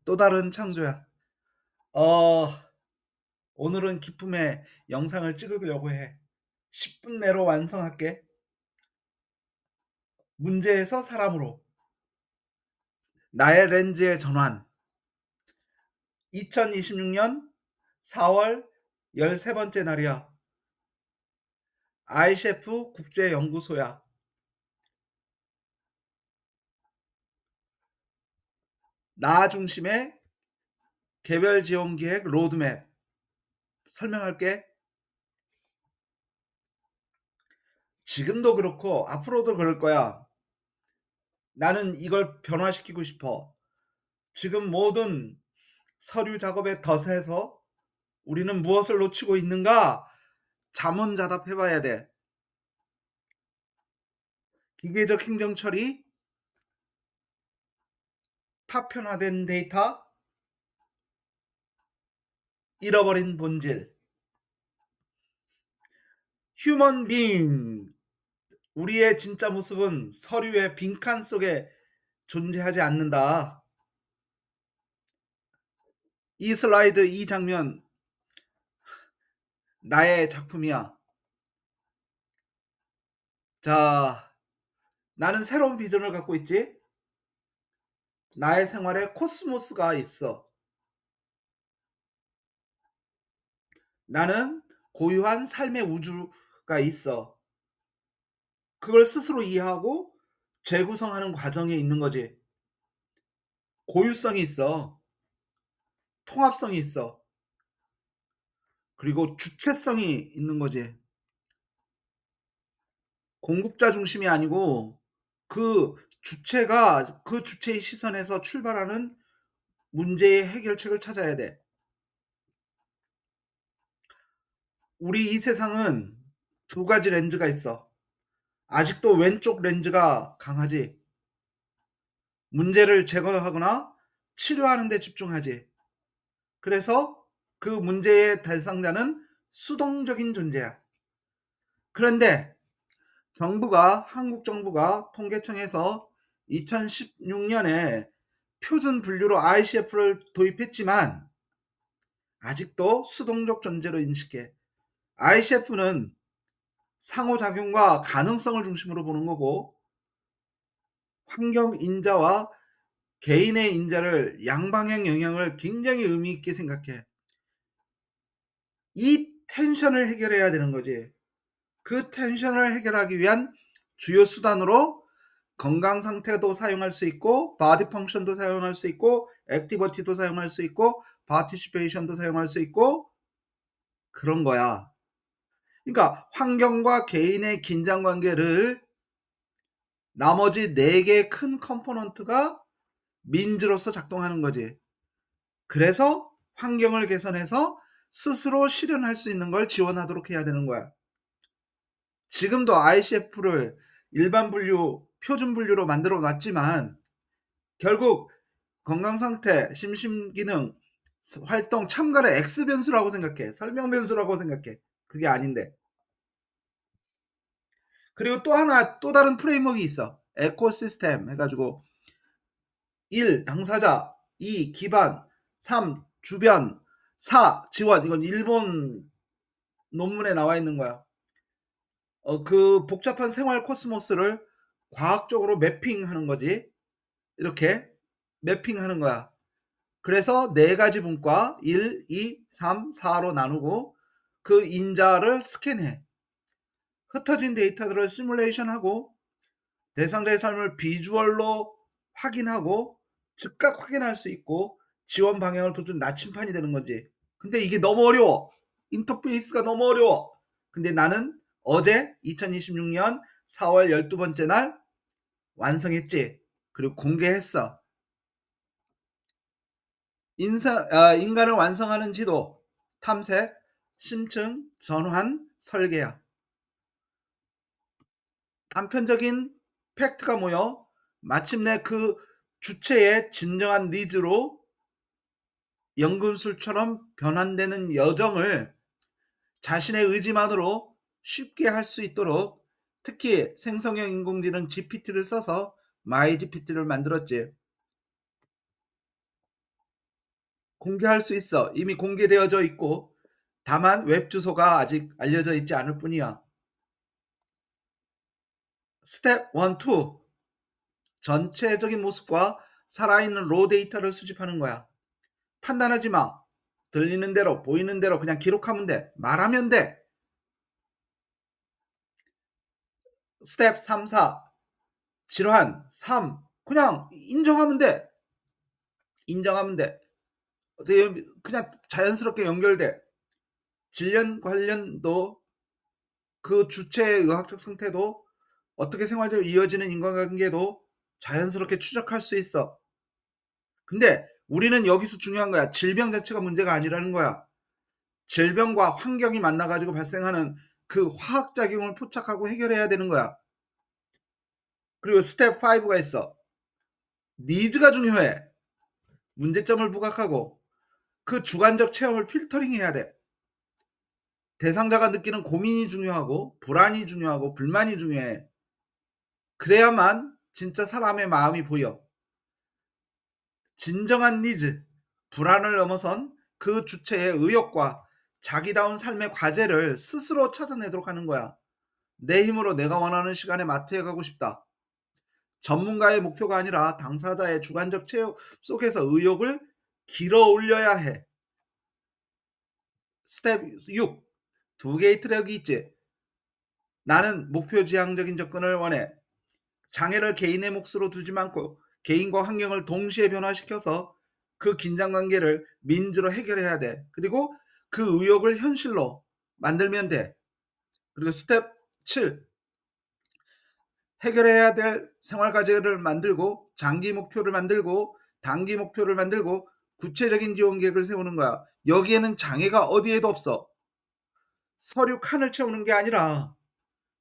또 다른 창조야. 어 오늘은 기쁨의 영상을 찍으려고 해. 10분 내로 완성할게. 문제에서 사람으로. 나의 렌즈의 전환. 2026년 4월 13번째 날이야. 아이셰프 국제연구소야. 나 중심의 개별 지원 기획 로드맵 설명할게. 지금도 그렇고 앞으로도 그럴 거야. 나는 이걸 변화시키고 싶어. 지금 모든 서류 작업의 덫에서 우리는 무엇을 놓치고 있는가? 자문자답해 봐야 돼. 기계적 행정 처리, 파편화된 데이터, 잃어버린 본질. 휴먼 빙. 우리의 진짜 모습은 서류의 빈칸 속에 존재하지 않는다. 이 슬라이드, 이 장면, 나의 작품이야. 자, 나는 새로운 비전을 갖고 있지. 나의 생활에 코스모스가 있어. 나는 고유한 삶의 우주가 있어. 그걸 스스로 이해하고 재구성하는 과정에 있는 거지. 고유성이 있어. 통합성이 있어. 그리고 주체성이 있는 거지. 공급자 중심이 아니고 그 주체가 그 주체의 시선에서 출발하는 문제의 해결책을 찾아야 돼. 우리 이 세상은 두 가지 렌즈가 있어. 아직도 왼쪽 렌즈가 강하지. 문제를 제거하거나 치료하는 데 집중하지. 그래서 그 문제의 대상자는 수동적인 존재야. 그런데 한국 정부가 통계청에서 2016년에 표준 분류로 ICF를 도입했지만 아직도 수동적 존재로 인식해. ICF는 상호작용과 가능성을 중심으로 보는 거고, 환경 인자와 개인의 인자를 양방향 영향을 굉장히 의미 있게 생각해. 이 텐션을 해결해야 되는 거지. 그 텐션을 해결하기 위한 주요 수단으로 건강 상태도 사용할 수 있고, 바디 펑션도 사용할 수 있고, 액티비티도 사용할 수 있고, 파티시페이션도 사용할 수 있고, 그런 거야. 그러니까 환경과 개인의 긴장 관계를 나머지 4개의 큰 컴포넌트가 민즈로서 작동하는 거지. 그래서 환경을 개선해서 스스로 실현할 수 있는 걸 지원하도록 해야 되는 거야. 지금도 ICF를 일반 분류, 표준 분류로 만들어 놨지만 결국 건강 상태, 심신 기능, 활동, 참가를 X 변수라고 생각해. 설명 변수라고 생각해. 그게 아닌데. 그리고 또 다른 프레임워크가 있어. 에코시스템 해가지고 1. 당사자, 2. 기반, 3. 주변, 4. 지원. 이건 일본 논문에 나와 있는 거야. 그 복잡한 생활 코스모스를 과학적으로 매핑하는 거지. 이렇게 매핑하는 거야. 그래서 4가지 분과 1, 2, 3, 4로 나누고 그 인자를 스캔해. 흩어진 데이터들을 시뮬레이션하고 대상자의 삶을 비주얼로 확인하고 즉각 확인할 수 있고 지원 방향을 도준 나침판이 되는 거지. 근데 이게 너무 어려워. 인터페이스가 너무 어려워. 근데 나는 어제 2026년 4월 12번째 날 완성했지. 그리고 공개했어. 인간을 완성하는 지도, 탐색, 심층, 전환, 설계야. 단편적인 팩트가 모여 마침내 그 주체의 진정한 니즈로 연금술처럼 변환되는 여정을 자신의 의지만으로 쉽게 할 수 있도록 특히 생성형 인공지능 GPT를 써서 마이 GPT를 만들었지. 공개할 수 있어. 이미 공개되어져 있고 다만 웹 주소가 아직 알려져 있지 않을 뿐이야. 스텝 1, 2 전체적인 모습과 살아있는 로 데이터를 수집하는 거야. 판단하지 마. 들리는 대로 보이는 대로 그냥 기록하면 돼. 말하면 돼. 스텝 3, 4 질환 3 그냥 인정하면 돼. 인정하면 돼. 그냥 자연스럽게 연결돼. 질병 관련도 그 주체의 의학적 상태도 어떻게 생활적으로 이어지는 인간관계도 자연스럽게 추적할 수 있어. 근데 우리는 여기서 중요한 거야. 질병 자체가 문제가 아니라는 거야. 질병과 환경이 만나가지고 발생하는 그 화학작용을 포착하고 해결해야 되는 거야. 그리고 스텝 5가 있어. 니즈가 중요해. 문제점을 부각하고 그 주관적 체험을 필터링 해야 돼. 대상자가 느끼는 고민이 중요하고 불안이 중요하고 불만이 중요해. 그래야만 진짜 사람의 마음이 보여. 진정한 니즈, 불안을 넘어선 그 주체의 의욕과 자기다운 삶의 과제를 스스로 찾아내도록 하는 거야. 내 힘으로 내가 원하는 시간에 마트에 가고 싶다. 전문가의 목표가 아니라 당사자의 주관적 체험 속에서 의욕을 길어 올려야 해. 스텝 6. 두 개의 트랙이 있지. 나는 목표 지향적인 접근을 원해. 장애를 개인의 몫으로 두지 않고 개인과 환경을 동시에 변화시켜서 그 긴장 관계를 민주로 해결해야 돼. 그리고 그 의욕을 현실로 만들면 돼. 그리고 스텝 7. 해결해야 될 생활 과제를 만들고 장기 목표를 만들고 단기 목표를 만들고 구체적인 지원 계획을 세우는 거야. 여기에는 장애가 어디에도 없어. 서류 칸을 채우는 게 아니라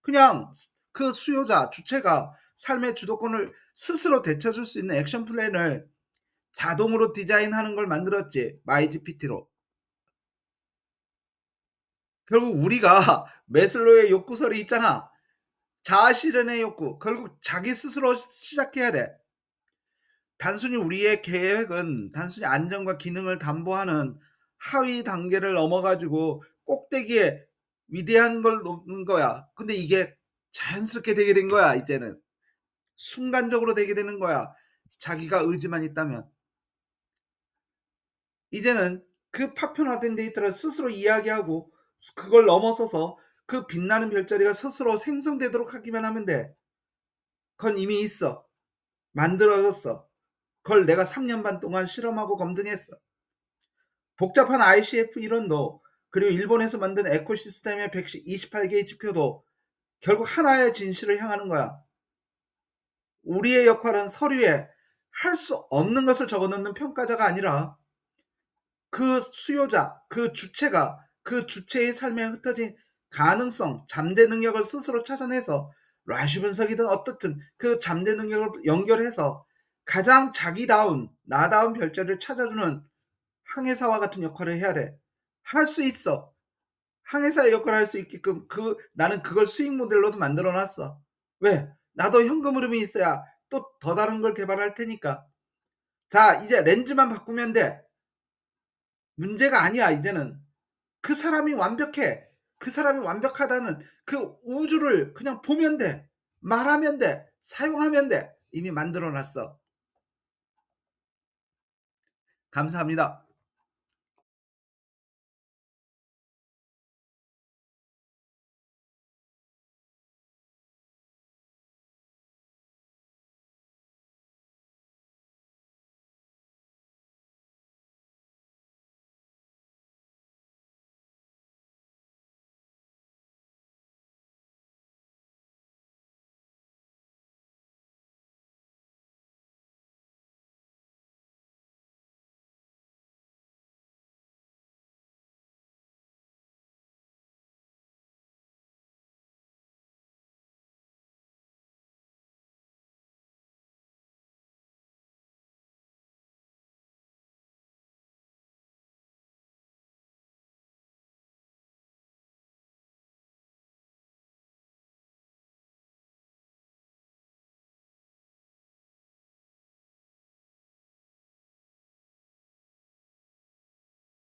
그냥 그 수요자 주체가 삶의 주도권을 스스로 되찾을 수 있는 액션 플랜을 자동으로 디자인하는 걸 만들었지. 마이GPT로. 결국 우리가 매슬로의 욕구설이 있잖아. 자아 실현의 욕구. 결국 자기 스스로 시작해야 돼. 단순히 우리의 계획은 단순히 안정과 기능을 담보하는 하위 단계를 넘어가지고 꼭대기에 위대한 걸 놓는 거야. 근데 이게 자연스럽게 되게 된 거야, 이제는. 순간적으로 되게 되는 거야. 자기가 의지만 있다면. 이제는 그 파편화된 데이터를 스스로 이야기하고 그걸 넘어서서 그 빛나는 별자리가 스스로 생성되도록 하기만 하면 돼. 그건 이미 있어. 만들어졌어. 그걸 내가 3년 반 동안 실험하고 검증했어. 복잡한 ICF 이론도 그리고 일본에서 만든 에코시스템의 128개의 지표도 결국 하나의 진실을 향하는 거야. 우리의 역할은 서류에 할 수 없는 것을 적어놓는 평가자가 아니라 그 수요자, 그 주체가 그 주체의 삶에 흩어진 가능성, 잠재 능력을 스스로 찾아내서 라시 분석이든 어떻든 그 잠재 능력을 연결해서 가장 자기다운, 나다운 별자리를 찾아주는 항해사와 같은 역할을 해야 돼. 할 수 있어. 항해사의 역할을 할 수 있게끔 나는 그걸 수익 모델로도 만들어 놨어. 왜? 나도 현금 흐름이 있어야 또 더 다른 걸 개발할 테니까. 자, 이제 렌즈만 바꾸면 돼. 문제가 아니야, 이제는. 그 사람이 완벽해. 그 사람이 완벽하다는 그 우주를 그냥 보면 돼. 말하면 돼. 사용하면 돼. 이미 만들어 놨어. 감사합니다.